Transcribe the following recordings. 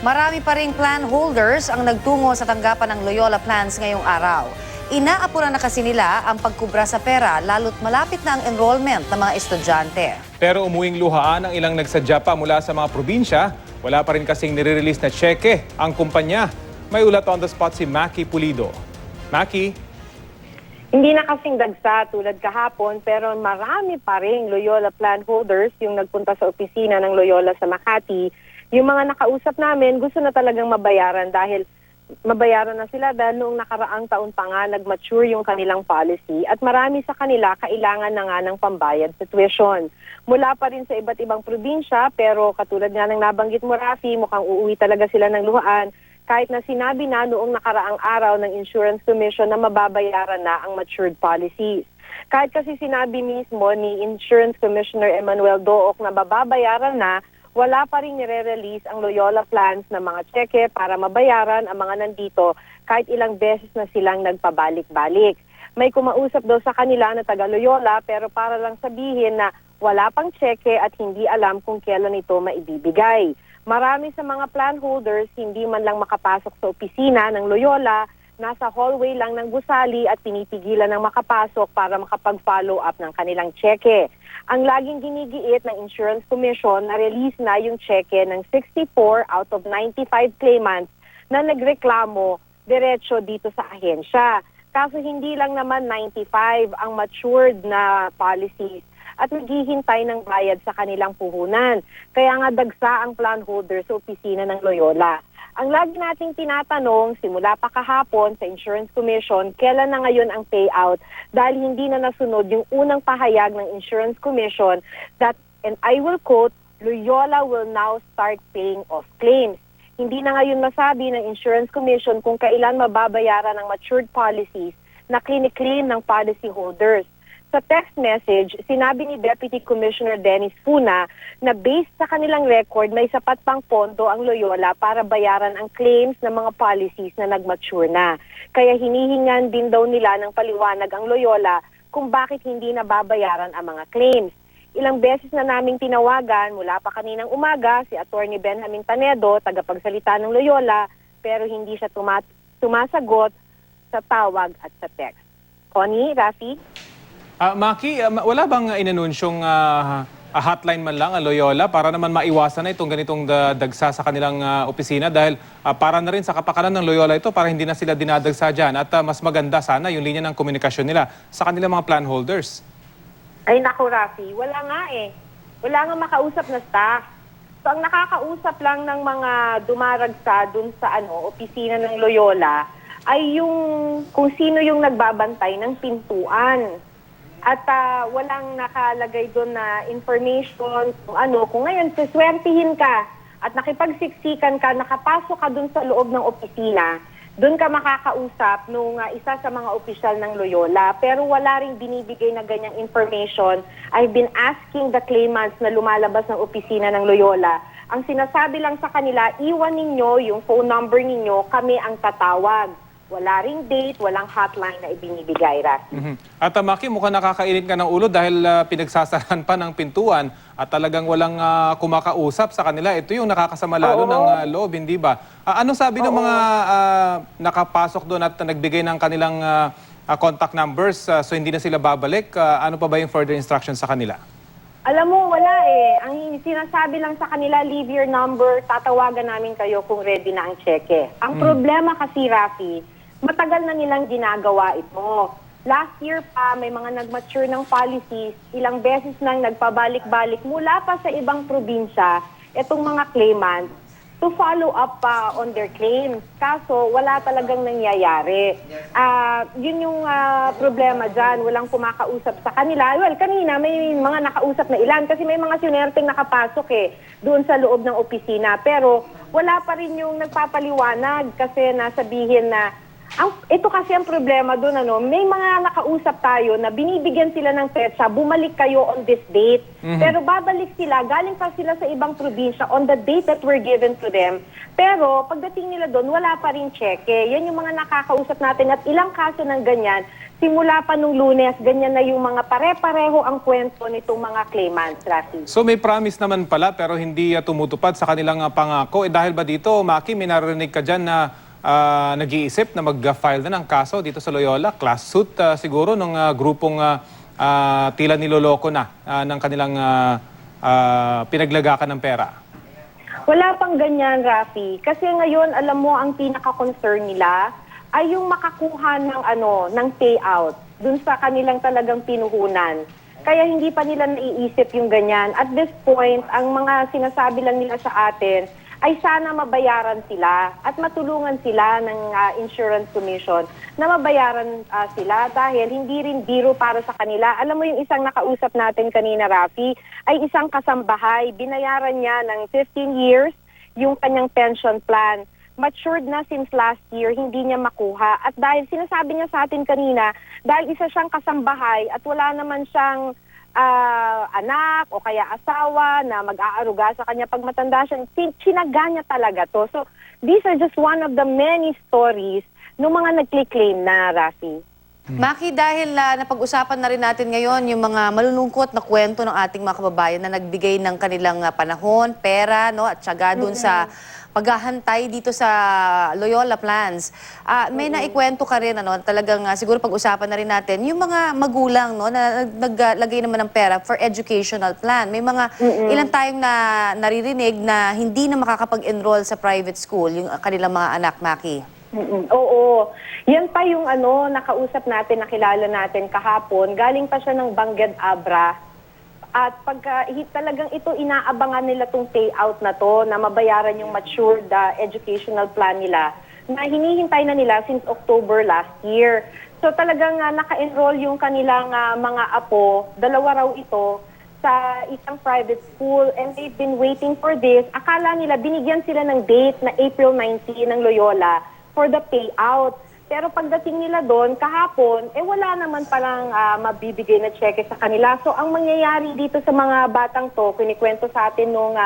Marami pa ring plan holders ang nagtungo sa tanggapan ng Loyola Plans ngayong araw. Inaapuran na kasi nila ang pagkubra sa pera lalo't malapit na ang enrollment ng mga estudyante. Pero umuwing luhaan ang ilang nagsadya pa mula sa mga probinsya, wala pa rin kasing nire-release na tseke ang kumpanya. May ulat on the spot si Maki Pulido. Maki? Hindi na kasing dagsa tulad kahapon pero marami pa rin Loyola plan holders yung nagpunta sa opisina ng Loyola sa Makati. Yung mga nakausap namin gusto na talagang mabayaran dahil mabayaran na sila dahil noong nakaraang taon pa nga nag-mature yung kanilang policy at marami sa kanila kailangan na nga ng pambayad sa tuition. Mula pa rin sa iba't ibang probinsya pero katulad nga ng nabanggit mo Rafi, mukhang uuwi talaga sila ng luhaan kahit na sinabi na noong nakaraang araw ng Insurance Commission na mababayaran na ang matured policies. Kahit kasi sinabi mismo ni Insurance Commissioner Emmanuel Dook na mababayaran na, wala pa rin nire-release ang Loyola plans ng mga tseke para mabayaran ang mga nandito kahit ilang beses na silang nagpabalik-balik. May kumausap daw sa kanila na taga Loyola pero para lang sabihin na wala pang tseke at hindi alam kung kailan ito maibibigay. Marami sa mga plan holders hindi man lang makapasok sa opisina ng Loyola, nasa hallway lang ng gusali at pinipigilan ng makapasok para makapag-follow up ng kanilang tseke. Ang laging ginigiit ng Insurance Commission na release na yung tseke ng 64 out of 95 claimants na nagreklamo diretso dito sa ahensya. Kaso hindi lang naman 95 ang matured na policies at naghihintay ng bayad sa kanilang puhunan. Kaya nga dagsa ang plan holder sa opisina ng Loyola. Ang lagi nating tinatanong, simula pa kahapon sa Insurance Commission, kailan na ngayon ang payout dahil hindi na nasunod yung unang pahayag ng Insurance Commission that, and I will quote, Loyola will now start paying off claims. Hindi na ngayon masabi ng Insurance Commission kung kailan mababayaran ang matured policies na kliniklaim ng policy holders. Sa text message, sinabi ni Deputy Commissioner Dennis Puna na based sa kanilang record, may sapat pang pondo ang Loyola para bayaran ang claims ng mga policies na nagmature na. Kaya hinihingan din daw nila ng paliwanag ang Loyola kung bakit hindi nababayaran ang mga claims. Ilang beses na naming tinawagan mula pa kaninang umaga si Attorney Benjamin Tanedo, tagapagsalita ng Loyola, pero hindi siya sumasagot sa tawag at sa text. Connie, Rafi? Maki, wala bang inanunsyong hotline man lang ang Loyola para naman maiwasan na itong ganitong dagsa sa kanilang opisina dahil para na rin sa kapakanan ng Loyola ito para hindi na sila dinadagsa dyan at mas maganda sana yung linya ng komunikasyon nila sa kanilang mga plan holders? Ay naku Rafi, wala nga eh. Wala nga makausap na staff. So ang nakakausap lang ng mga dumaragsa dun sa opisina ng Loyola ay yung kung sino yung nagbabantay ng pintuan. At walang nakalagay doon na information kung ngayon siswertihin ka at nakipagsiksikan ka, nakapasok ka doon sa loob ng opisina, doon ka makakausap nung isa sa mga opisyal ng Loyola. Pero wala ring binibigay na ganyang information. I've been asking the claimants na lumalabas ng opisina ng Loyola. Ang sinasabi lang sa kanila, iwan ninyo yung phone number ninyo, kami ang tatawag. Wala ring date, walang hotline na ibinibigay, Rafi. At Maki, mukhang nakakainit ka ng ulo dahil pinagsasarahan pa ng pintuan at talagang walang kumakausap sa kanila. Ito yung nakakasama lalo ng loob, hindi ba? Anong sabi ng mga nakapasok doon at nagbigay ng kanilang contact numbers so hindi na sila babalik? Ano pa ba yung further instructions sa kanila? Alam mo, wala eh. Ang sinasabi lang sa kanila, leave your number, tatawagan namin kayo kung ready na ang cheque. Ang problema kasi, Rafi, matagal na nilang ginagawa ito. Last year pa, may mga nag-mature ng policies, ilang beses nang nagpabalik-balik mula pa sa ibang probinsya, itong mga claimants, to follow up pa on their claims. Kaso, wala talagang nangyayari. Yun yung problema dyan. Walang kumakausap sa kanila. Well, kanina may mga nakausap na ilan kasi may mga sinerteng nakapasok doon sa loob ng opisina. Pero wala pa rin yung nagpapaliwanag kasi nasabihin na ito kasi ang problema doon, may mga nakausap tayo na binibigyan sila ng petsa, bumalik kayo on this date. Pero babalik sila, galing pa sila sa ibang probinsya on the date that were given to them. Pero pagdating nila doon, wala pa rin cheque. Yan yung mga nakakausap natin at ilang kaso ng ganyan, simula pa nung Lunes, ganyan na yung mga pare-pareho ang kwento nitong mga claimants, Rafi. So may promise naman pala pero hindi tumutupad sa kanilang pangako. Dahil ba dito, Maki, may narinig ka dyan na nag-iisip na mag-file na ng kaso dito sa Loyola? Class suit siguro ng grupong tila niloloko na ng kanilang pinaglagakan ng pera. Wala pang ganyan, Rafi. Kasi ngayon, alam mo, ang pinaka-concern nila ay yung makakuha ng payout dun sa kanilang talagang pinuhunan. Kaya hindi pa nila naiisip yung ganyan. At this point, ang mga sinasabi lang nila sa atin ay sana mabayaran sila at matulungan sila ng Insurance Commission na mabayaran sila dahil hindi rin biro para sa kanila. Alam mo yung isang nakausap natin kanina, Rafi, ay isang kasambahay. Binayaran niya ng 15 years yung kanyang pension plan. Matured na since last year, hindi niya makuha. At dahil sinasabi niya sa atin kanina, dahil isa siyang kasambahay at wala naman siyang anak o kaya asawa na mag-aaruga sa kanya pag matanda siya, sinaga niya talaga to. So, these are just one of the many stories ng mga nag-claim na, Rafi. Maki, dahil napag-usapan na rin natin ngayon yung mga malulungkot na kwento ng ating mga kababayan na nagbigay ng kanilang panahon, pera, no, at tiyaga dun sa paghahantay dito sa Loyola Plans. May naikwento ka rin, talagang siguro pag-usapan na rin natin, yung mga magulang no, na naglagay naman ng pera for educational plan. May mga ilan tayong naririnig na hindi na makakapag-enroll sa private school, yung kanilang mga anak, Maki. Oo. Yan pa yung nakausap natin, nakilala natin kahapon. Galing pa siya ng Bangged Abra. At pagka talagang ito inaabangan nila tong payout na to na mabayaran yung matured educational plan nila na hinihintay na nila since October last year. So talagang naka-enroll yung kanilang mga apo, dalawa raw ito, sa isang private school and they've been waiting for this. Akala nila binigyan sila ng date na April 19 ng Loyola for the payout. Pero pagdating nila doon, kahapon, wala naman palang mabibigay na cheque sa kanila. So, ang mangyayari dito sa mga batang to, kinikwento sa atin nung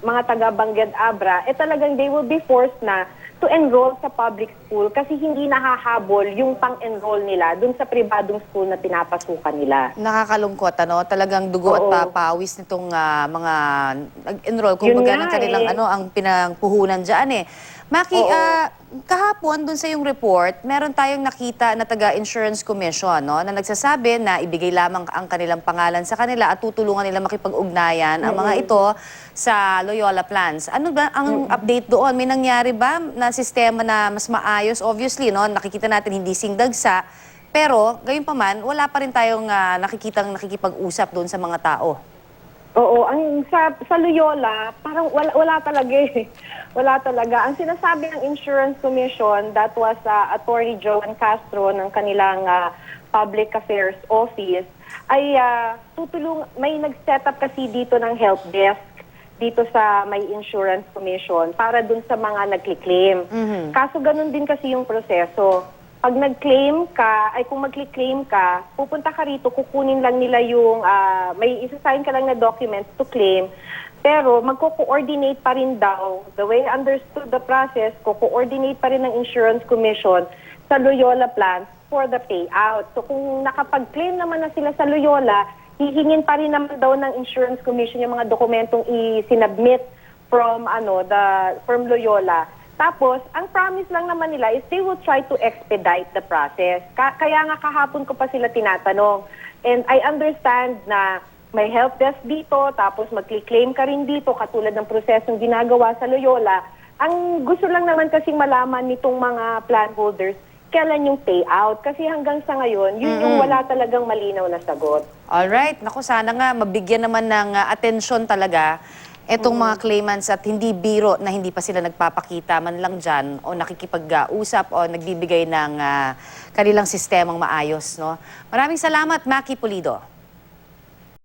mga taga-Bangged Abra, talagang they will be forced na to enroll sa public school kasi hindi nahahabol yung pang-enroll nila dun sa pribadong school na pinapasukan nila. Nakakalungkot, talagang dugo at pawis nitong mga nag-enroll. Kung baga ng kanilang ang pinangpuhunan dyan Maki, kahapon dun sa yung report, meron tayong nakita na taga-Insurance Commission na nagsasabi na ibigay lamang ang kanilang pangalan sa kanila at tutulungan nila makipag-ugnayan ang mga ito sa Loyola Plans. Ano ba ang update doon? May nangyari ba na sistema na mas maayos? Obviously, nakikita natin hindi singdagsa, pero gayon pa man, wala pa rin tayong nakikipag-usap doon sa mga tao. Oo, sa Loyola, parang wala talaga Wala talaga. Ang sinasabi ng Insurance Commission, that was Attorney Joan Castro ng kanilang Public Affairs Office, ay may nag-set up kasi dito ng help desk dito sa may Insurance Commission para dun sa mga nagki-claim. Kaso ganun din kasi yung proseso. Pag nag-claim ka, kung mag-claim ka, pupunta ka rito, kukunin lang nila yung, may isa-sign ka lang na documents to claim, pero magko-coordinate pa rin daw, the way I understood the process, co-coordinate pa rin ng Insurance Commission sa Loyola Plans for the payout. So kung nakapag-claim naman na sila sa Loyola, hihingin pa rin naman daw ng Insurance Commission yung mga dokumentong i-sinubmit from Loyola. Tapos, ang promise lang naman nila is they will try to expedite the process. Kaya nga kahapon ko pa sila tinatanong. And I understand na may help desk dito, tapos mag-claim ka rin dito, katulad ng prosesong ginagawa sa Loyola. Ang gusto lang naman kasing malaman nitong mga plan holders, kailan yung payout. Kasi hanggang sa ngayon, yun yung wala talagang malinaw na sagot. Alright. Naku, sana nga mabigyan naman ng atensyon talaga etong mga claimants at hindi biro na hindi pa sila nagpapakita man lang dyan o nakikipag-usap o nagbibigay ng kanilang sistemang maayos. Maraming salamat, Maki Pulido.